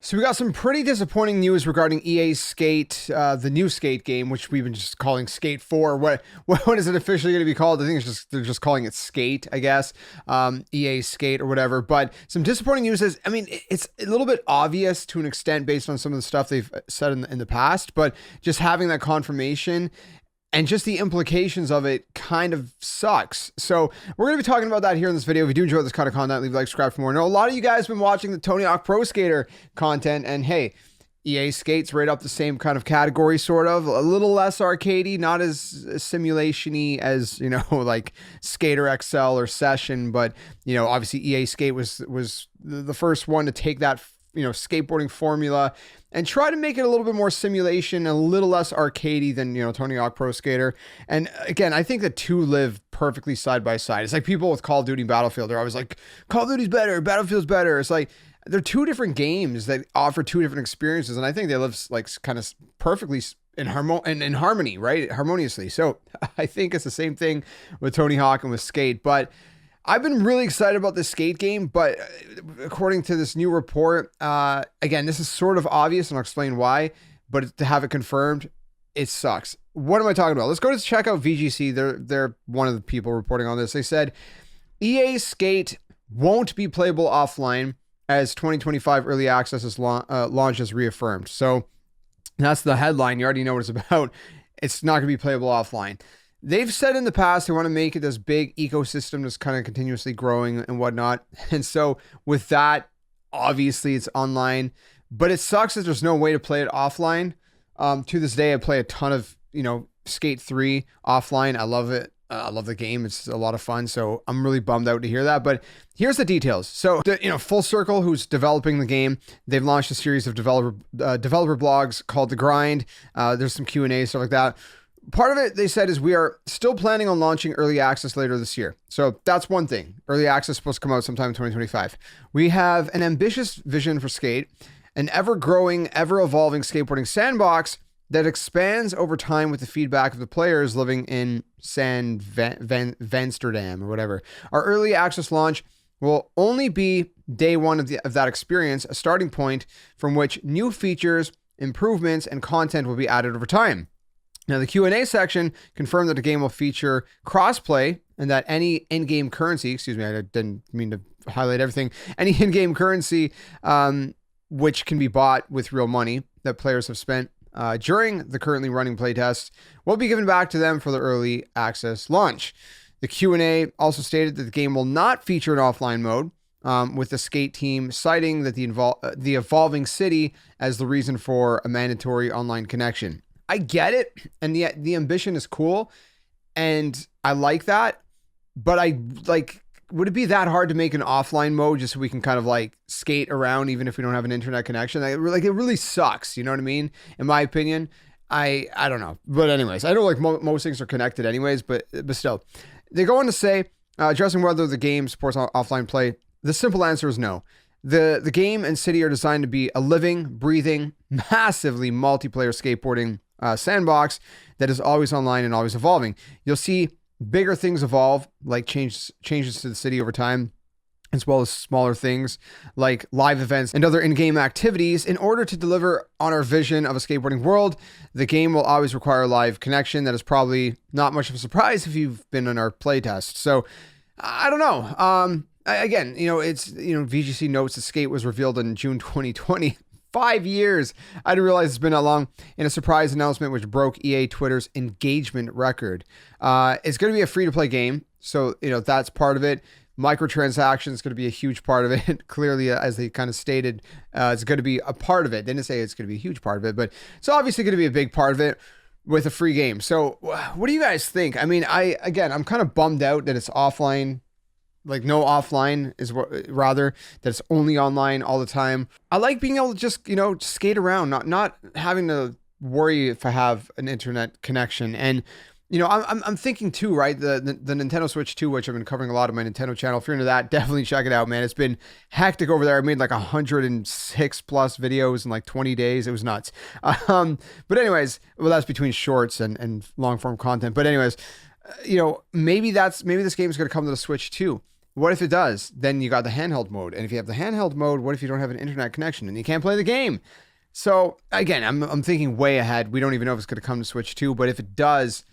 So we got some pretty disappointing news regarding EA's Skate, the new Skate game, which we've been just calling Skate 4. What is it officially going to be called? I think they're just calling it Skate, I guess. EA Skate or whatever. But some disappointing news is, I mean, it's a little bit obvious to an extent based on some of the stuff they've said in the past, but just having that confirmation and just the implications of it kind of sucks. So we're going to be talking about that here in this video. If you do enjoy this kind of content, leave a like, subscribe for more. I know a lot of you guys have been watching the Tony Hawk Pro Skater content, and hey, EA Skate's right up the same kind of category, sort of. A little less arcadey, not as simulation-y as, you know, like Skater XL or Session, but, you know, obviously EA Skate was the first one to take that, you know, skateboarding formula and try to make it a little bit more simulation, a little less arcadey than, you know, Tony Hawk Pro Skater. And again, I think the two live perfectly side by side. It's like people with Call of Duty and Battlefield. They're always like, Call of Duty's better, Battlefield's better. It's like, they're two different games that offer two different experiences. And I think they live like kind of perfectly in harmony, right? Harmoniously. So I think it's the same thing with Tony Hawk and with Skate. But I've been really excited about this Skate game, but according to this new report, again, this is sort of obvious, and I'll explain why, but to have it confirmed, it sucks. What am I talking about? Let's go to check out VGC. They're one of the people reporting on this. They said, EA Skate won't be playable offline as 2025 early access launch is reaffirmed. So that's the headline. You already know what it's about. It's not going to be playable offline. They've said in the past they want to make it this big ecosystem that's kind of continuously growing and whatnot. And so with that, obviously it's online, but it sucks that there's no way to play it offline. To this day, I play a ton of, you know, Skate 3 offline. I love it. I love the game. It's a lot of fun. So I'm really bummed out to hear that. But here's the details. So, you know, Full Circle, who's developing the game, they've launched a series of developer blogs called The Grind. There's some Q&A, stuff like that. Part of it, they said, is we are still planning on launching early access later this year. So that's one thing. Early access is supposed to come out sometime in 2025. We have an ambitious vision for Skate, an ever-growing, ever-evolving skateboarding sandbox that expands over time with the feedback of the players living in Vansterdam or whatever. Our early access launch will only be day one of that experience, a starting point from which new features, improvements, and content will be added over time. Now, the Q&A section confirmed that the game will feature crossplay and that any in-game currency, excuse me, I didn't mean to highlight everything, any in-game currency, which can be bought with real money that players have spent during the currently running playtests, will be given back to them for the early access launch. The Q&A also stated that the game will not feature an offline mode, with the Skate team citing that the evolving city as the reason for a mandatory online connection. I get it, and the ambition is cool, and I like that, but would it be that hard to make an offline mode just so we can kind of like skate around even if we don't have an internet connection? It really sucks, you know what I mean? In my opinion, I don't know. But anyways, I know like most things are connected anyways, but still. They go on to say, addressing whether the game supports offline play, the simple answer is no. The game and city are designed to be a living, breathing, massively multiplayer skateboarding sandbox that is always online and always evolving. You'll see bigger things evolve, like changes to the city over time, as well as smaller things like live events and other in-game activities. In order to deliver on our vision of a skateboarding world, the game will always require a live connection. That is probably not much of a surprise if you've been on our playtest. So I don't know. Again, you know, VGC notes the Skate was revealed in June 2020. 5 years. I didn't realize it's been that long. In a surprise announcement which broke EA Twitter's engagement record. It's going to be a free-to-play game, so you know that's part of it. Microtransactions is going to be a huge part of it. Clearly, as they kind of stated, it's going to be a part of it. They didn't say it's going to be a huge part of it, but it's obviously going to be a big part of it with a free game. So what do you guys think? I mean, I'm kind of bummed out that it's offline. Like no offline is rather that it's only online all the time. I like being able to just, you know, skate around, not having to worry if I have an internet connection. And, you know, I'm thinking too, right? The Nintendo Switch 2, which I've been covering a lot of my Nintendo channel. If you're into that, definitely check it out, man. It's been hectic over there. I made like 106 plus videos in like 20 days. It was nuts. But anyways, well, that's between shorts and long form content. But anyways, you know, maybe this game is going to come to the Switch too. what if it does? Then you got the handheld mode. And if you have the handheld mode, what if you don't have an internet connection and you can't play the game? So again, I'm thinking way ahead. We don't even know if it's going to come to Switch 2, but if it does,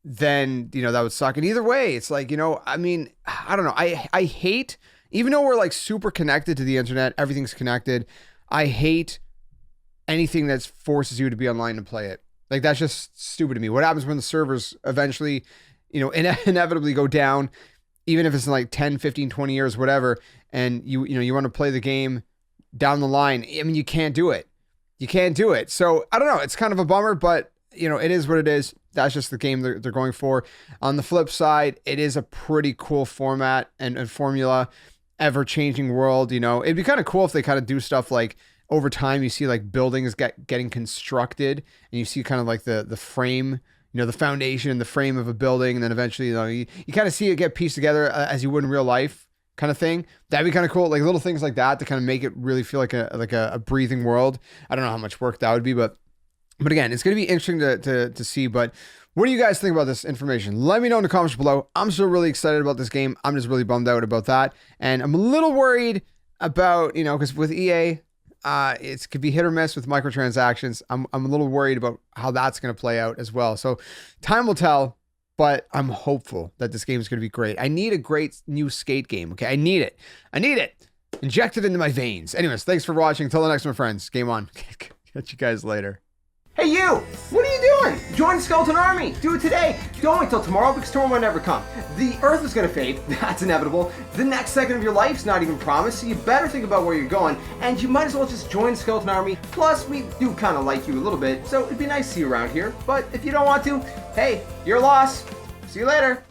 then, you know, that would suck. And either way, it's like, you know, I mean, I don't know. I hate, even though we're like super connected to the internet, everything's connected. I hate anything that forces you to be online and play it. Like, that's just stupid to me. What happens when the servers eventually, you know, inevitably go down, even if it's in like 10, 15, 20 years, whatever, and you want to play the game down the line. I mean, you can't do it. You can't do it. So I don't know. It's kind of a bummer, but you know, it is what it is. That's just the game they're going for. On the flip side, it is a pretty cool format and formula, ever-changing world. You know, it'd be kind of cool if they kind of do stuff like over time, you see like buildings getting constructed, and you see kind of like the frame, you know, the foundation and the frame of a building, and then eventually, you know, you kind of see it get pieced together as you would in real life, kind of thing. That'd be kind of cool, like little things like that to kind of make it really feel like a breathing world. I don't know how much work that would be, but again, it's going to be interesting to see. But what do you guys think about this information? Let me know in the comments below. I'm still really excited about this game. I'm just really bummed out about that, and I'm a little worried about, you know, because with EA, it could be hit or miss with microtransactions. I'm a little worried about how that's going to play out as well. So time will tell, but I'm hopeful that this game is going to be great. I need a great new skate game. Okay. I need it. Inject it into my veins. Anyways, thanks for watching. Until the next one, friends. Game on. Catch you guys later. Hey you! What are you doing? Join the Skeleton Army! Do it today! Don't wait till tomorrow because tomorrow might never come. The Earth is gonna fade, that's inevitable. The next second of your life's not even promised, so you better think about where you're going, and you might as well just join the Skeleton Army. Plus, we do kinda like you a little bit, so it'd be nice to see you around here. But if you don't want to, hey, your loss. See you later.